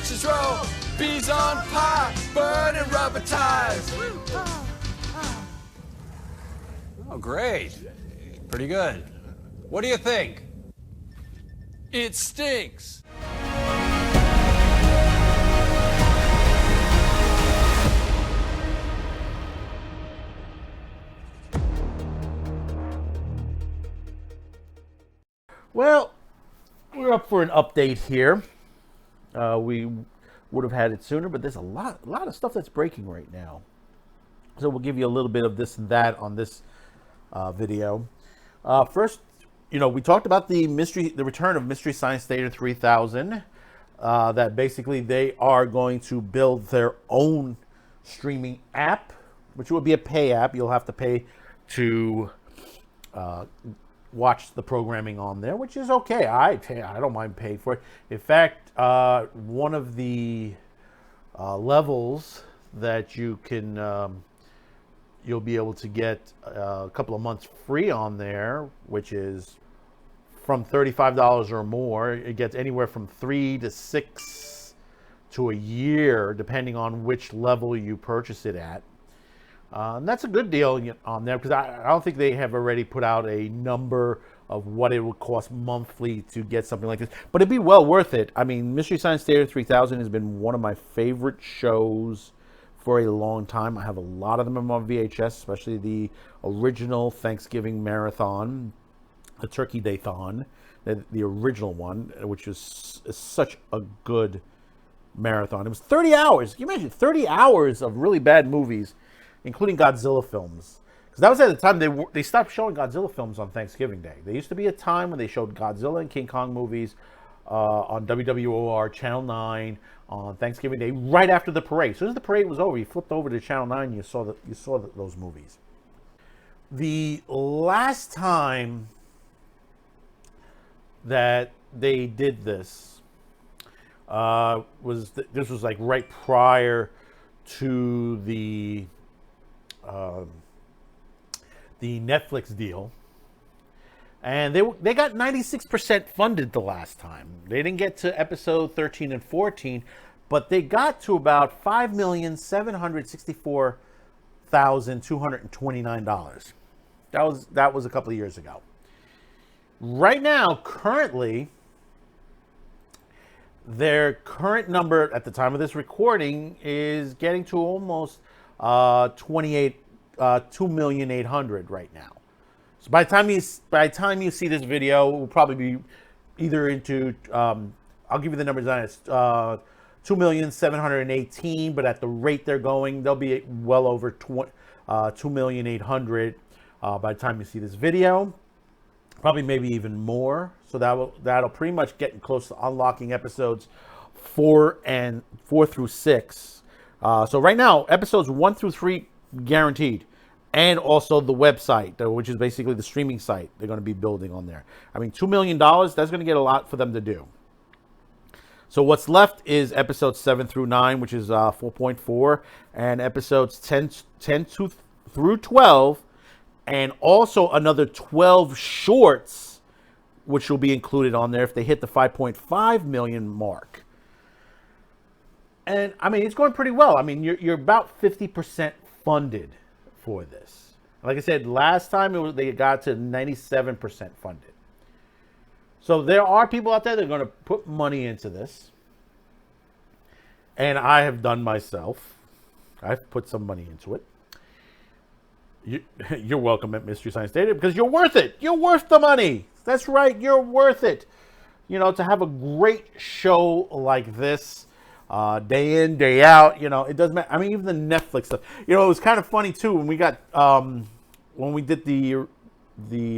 roaches roll, bees on pie, burning rubber tires. Oh, great. Pretty good. What do you think? It stinks. Well, we're up for an update here. We would have had it sooner, but there's a lot of stuff that's breaking right now. So we'll give you a little bit of this and that on this video. First, we talked about the return of Mystery Science Theater 3000. That basically they are going to build their own streaming app, which will be a pay app. You'll have to pay to watch the programming on there, which is okay. I don't mind paying for it. In fact, one of the levels that you can you'll be able to get a couple of months free on there, which is from $35 or more. It gets anywhere from 3 to 6 to a year, depending on which level you purchase it at. And that's a good deal on there, because I don't think they have already put out a number of what it would cost monthly to get something like this. But it'd be well worth it. I mean, Mystery Science Theater 3000 has been one of my favorite shows for a long time. I have a lot of them on VHS, especially the original Thanksgiving marathon, the Turkey Day-thon, the original one, which is such a good marathon. It was 30 hours. Can you imagine 30 hours of really bad movies, including Godzilla films? Because that was at the time they stopped showing Godzilla films on Thanksgiving Day. There used to be a time when they showed Godzilla and King Kong movies on WWOR Channel 9 on Thanksgiving Day, right after the parade. As soon as the parade was over, you flipped over to Channel 9 and you saw those movies. The last time that they did this was like right prior to the Netflix deal, and they got 96% funded the last time. They didn't get to episode 13 and 14, but they got to about $5,764,229. That was a couple of years ago. Right now, currently, their current number at the time of this recording is getting to almost 2,800,000 right now. So by the time you see this video, it will probably be either into I'll give you the numbers on it. 2,718,000, but at the rate they're going, they'll be well over 2,800,000 by the time you see this video. Probably maybe even more. So that'll pretty much get close to unlocking episodes 4 through 6. So right now, episodes 1 through 3 guaranteed, and also the website, which is basically the streaming site they're going to be building on there. I mean, $2 million, that's going to get a lot for them to do. So what's left is episodes 7 through 9, which is 4.4, and episodes 10 through 12, and also another 12 shorts, which will be included on there if they hit the 5.5 million mark. And I mean, it's going pretty well. I mean, you're about 50% funded for this. Like I said, last time they got to 97% funded. So there are people out there that are going to put money into this. And I have done myself. I've put some money into it. You're welcome at Mystery Science Theater, because you're worth it. You're worth the money. That's right. You're worth it. To have a great show like this, day in, day out, it doesn't matter. I mean, even the Netflix stuff, it was kind of funny too when we got, when we did the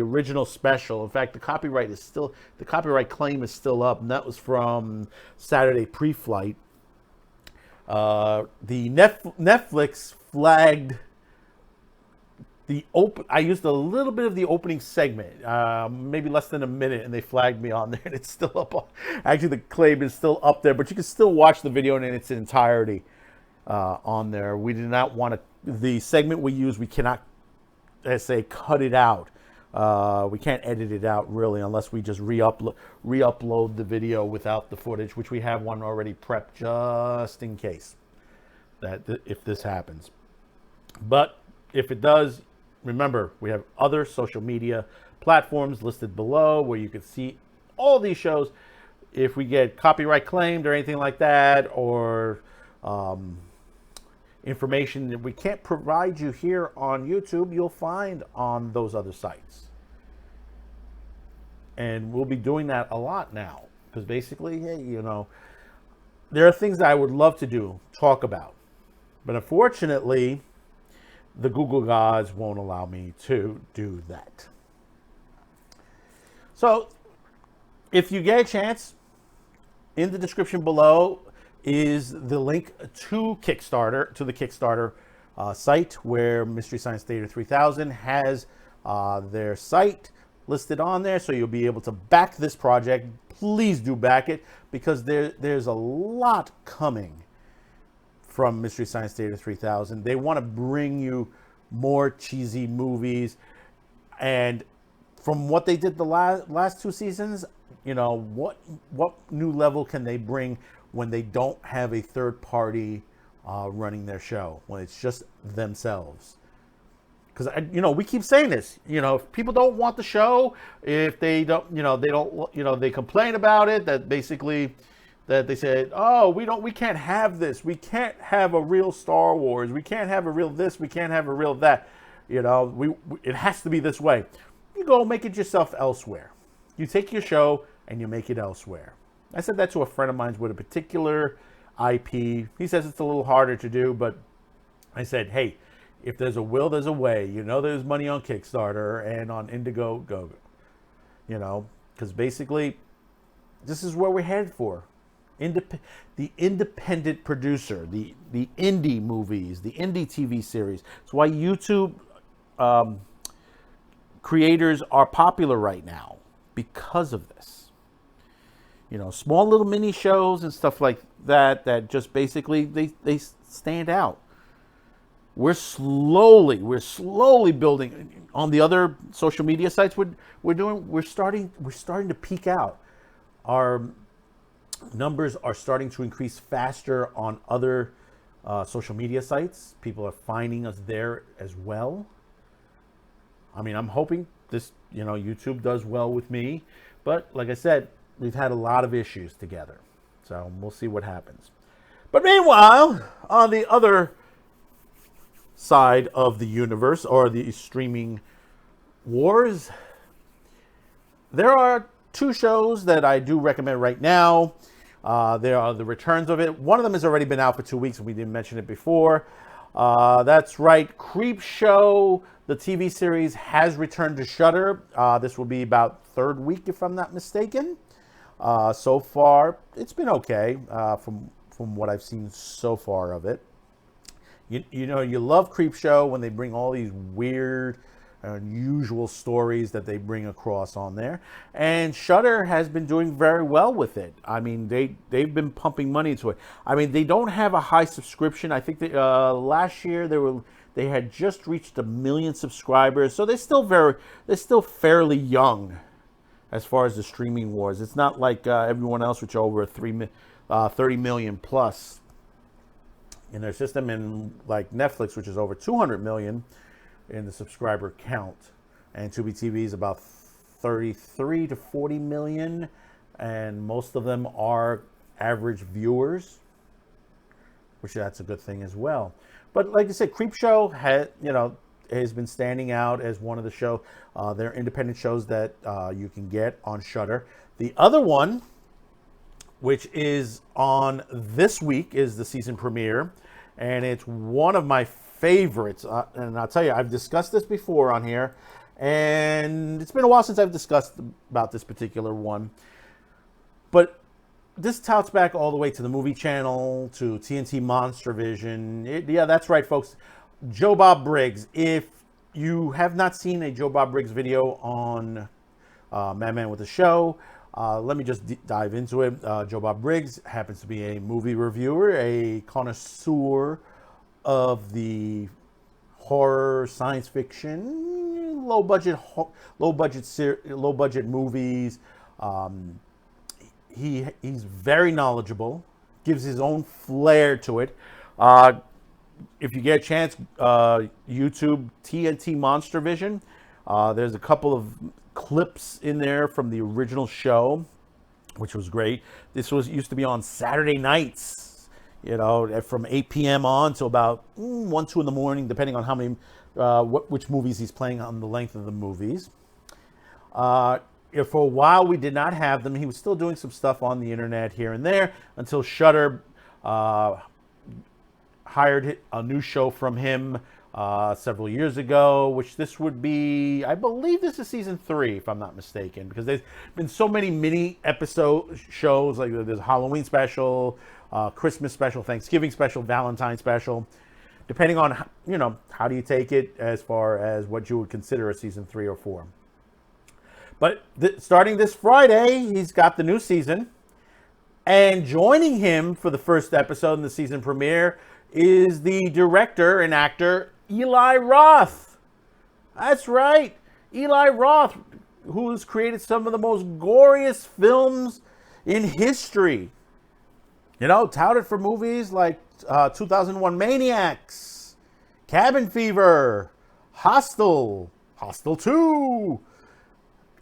original special. In fact, the copyright claim is still up, and that was from Saturday Pre-Flight. The Netflix flagged I used a little bit of the opening segment, maybe less than a minute, and they flagged me on there, and it's still up. Actually, the claim is still up there, but you can still watch the video in its entirety on there. We did not want to, the segment we use, we cannot, let's say, cut it out We can't edit it out really unless we just re-upload the video without the footage, which we have one already prepped just in case that if this happens. But if it does, remember, we have other social media platforms listed below where you can see all these shows. If we get copyright claimed or anything like that, or information that we can't provide you here on YouTube, you'll find on those other sites. And we'll be doing that a lot now, because basically, hey, you know, there are things that I would love to do, talk about, but unfortunately, the Google gods won't allow me to do that. So, if you get a chance, in the description below is the link to Kickstarter, to the Kickstarter site, where Mystery Science Theater 3000 has their site listed on there, so you'll be able to back this project. Please do back it, because there's a lot coming from Mystery Science Theater 3000. They want to bring you more cheesy movies, and from what they did the last 2 seasons, you know, what new level can they bring when they don't have a third party running their show, when it's just themselves? Because, you know, we keep saying this, you know, if people don't want the show, if they don't, they complain about it, that basically, that they said, oh, we can't have this. We can't have a real Star Wars. We can't have a real this. We can't have a real that. You know, it has to be this way. You go make it yourself elsewhere. You take your show and you make it elsewhere. I said that to a friend of mine with a particular IP. He says it's a little harder to do, but I said, hey, if there's a will, there's a way. You know, there's money on Kickstarter and on Indiegogo. You know, because basically, this is where we're headed for. The independent producer, the indie movies, the indie TV series. It's why YouTube creators are popular right now, because of this. You know, small little mini shows and stuff like that, that just basically they stand out. We're slowly building on the other social media sites we're starting to peak out. Our numbers are starting to increase faster on other social media sites. People are finding us there as well. I mean, I'm hoping this, you know, YouTube does well with me, but like I said, we've had a lot of issues together, so we'll see what happens. But meanwhile, on the other side of the universe, or the streaming wars, there are 2 shows that I do recommend right now. There are the returns of it. One of them has already been out for 2 weeks, and we didn't mention it before. That's right, Creepshow, the TV series, has returned to Shudder. This will be about 3rd week, if I'm not mistaken. So far, it's been okay from what I've seen so far of it. You know, you love Creepshow when they bring all these weird, unusual stories that they bring across on there. And Shudder has been doing very well with it. I mean, they've been pumping money into it. I mean, they don't have a high subscription. I think that last year they had just reached 1 million subscribers. So they're still fairly young as far as the streaming wars. It's not like everyone else, which are over 30 million plus in their system, and like Netflix, which is over 200 million in the subscriber count, and Tubi TV is about 33 to 40 million, and most of them are average viewers, which that's a good thing as well. But like I said, Creepshow has been standing out as one of the their independent shows that you can get on Shudder. The other one, which is on this week, is the season premiere, and it's one of my favorites. And I'll tell you, I've discussed this before on here, and it's been a while since I've discussed about this particular one. But this touts back all the way to the movie channel, to TNT Monster Vision. Yeah, that's right, folks. Joe Bob Briggs. If you have not seen a Joe Bob Briggs video on Madman with the Show, let me just dive into it. Joe Bob Briggs happens to be a movie reviewer, a connoisseur of the horror, science fiction, low budget movies. He's very knowledgeable, gives his own flair to it. If you get a chance, YouTube TNT Monster Vision. There's a couple of clips in there from the original show, which was great. This used to be on Saturday nights, from 8 p.m. on to about 1, 2 in the morning, depending on how many, which movies he's playing on the length of the movies. For a while, we did not have them. He was still doing some stuff on the internet here and there until Shudder hired a new show from him several years ago, which this would be, I believe this is season 3, if I'm not mistaken, because there's been so many mini episode shows, like there's a Halloween special, Christmas special, Thanksgiving special, Valentine special, depending on, how do you take it as far as what you would consider a season 3 or 4. But starting this Friday, he's got the new season, and joining him for the first episode in the season premiere is the director and actor Eli Roth. That's right, Eli Roth, who's created some of the most goriest films in history. Touted for movies like 2001 Maniacs, Cabin Fever, Hostel 2,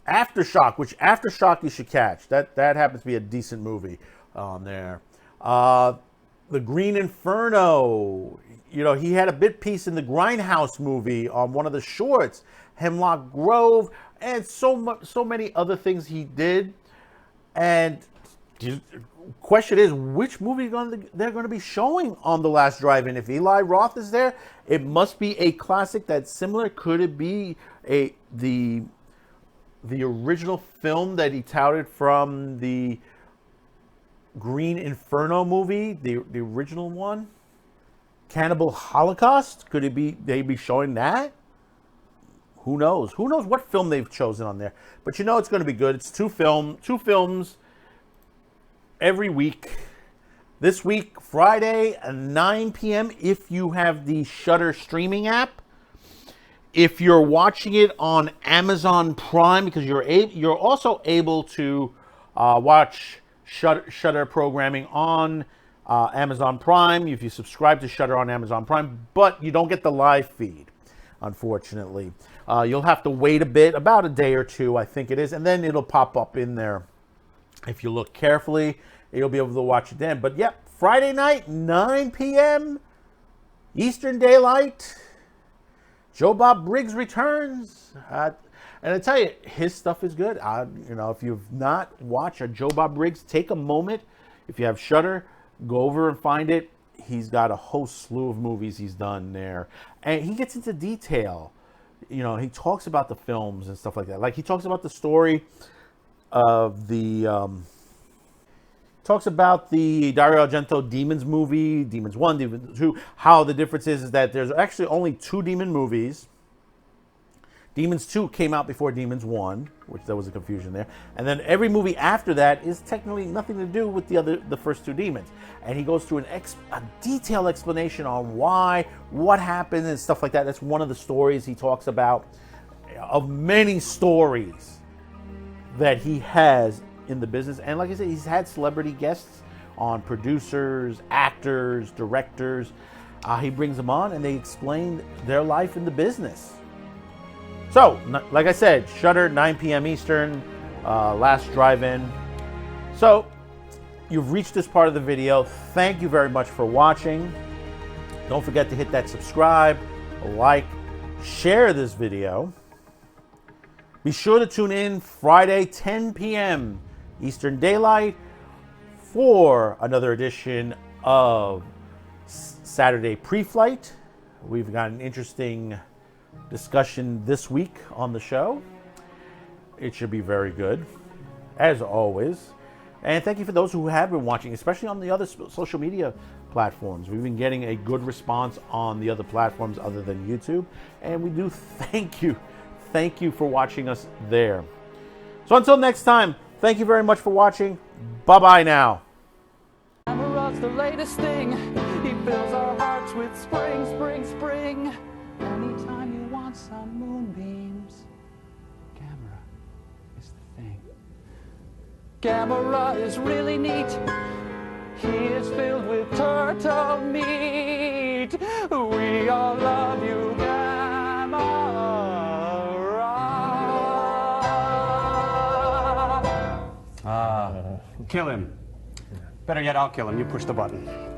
Aftershock, which Aftershock you should catch. That happens to be a decent movie on there. The Green Inferno. He had a bit piece in the Grindhouse movie on one of the shorts, Hemlock Grove, and so many other things he did. And the question is, which movie they're going to be showing on The Last Drive-In? If Eli Roth is there, it must be a classic that's similar. Could it be the original film that he touted from the Green Inferno movie, the original one? Cannibal Holocaust? Could they be showing that? Who knows? Who knows what film they've chosen on there? But it's going to be good. It's two films every week. This week, Friday at 9 p.m. if you have the Shudder streaming app. If you're watching it on Amazon Prime, because you're also able to watch Shudder programming on Amazon Prime if you subscribe to Shudder on Amazon Prime, but you don't get the live feed, unfortunately. You'll have to wait a bit, about a day or two, I think it is, and then it'll pop up in there. If you look carefully, you'll be able to watch it then. But Friday night, 9 p.m. Eastern Daylight. Bob Briggs Returns. And I tell you, his stuff is good. If you've not watched a Bob Briggs, take a moment. If you have Shudder, go over and find it. He's got a whole slew of movies he's done there. And he gets into detail. He talks about the films and stuff like that. Like, he talks about the story of talks about the Dario Argento Demons movie, Demons 1, Demons 2, how the difference is that there's actually only 2 Demon movies. Demons 2 came out before Demons 1, which there was a confusion there. And then every movie after that is technically nothing to do with the first 2 Demons. And he goes through a detailed explanation on why, what happened, and stuff like that. That's one of the stories he talks about, of many stories that he has in the business. And like I said, he's had celebrity guests on, producers, actors, directors. He brings them on and they explain their life in the business. So, like I said, Shudder, 9 p.m. Eastern, Last Drive-In. So, you've reached this part of the video. Thank you very much for watching. Don't forget to hit that subscribe, like, share this video. Be sure to tune in Friday, 10 p.m. Eastern Daylight for another edition of Saturday Pre-Flight. We've got an interesting discussion this week on the show. It should be very good, as always. And thank you for those who have been watching, especially on the other social media platforms. We've been getting a good response on the other platforms other than YouTube, and we do thank you. Thank you for watching us there. So until next time, thank you very much for watching. Bye-bye now. Roth's the latest thing. He fills our hearts with spring, spring, spring. Anytime you want some moonbeams. Gamera is really neat. He is filled with turtle meat. We all love you, Gamera. Kill him. Better yet, I'll kill him. You push the button.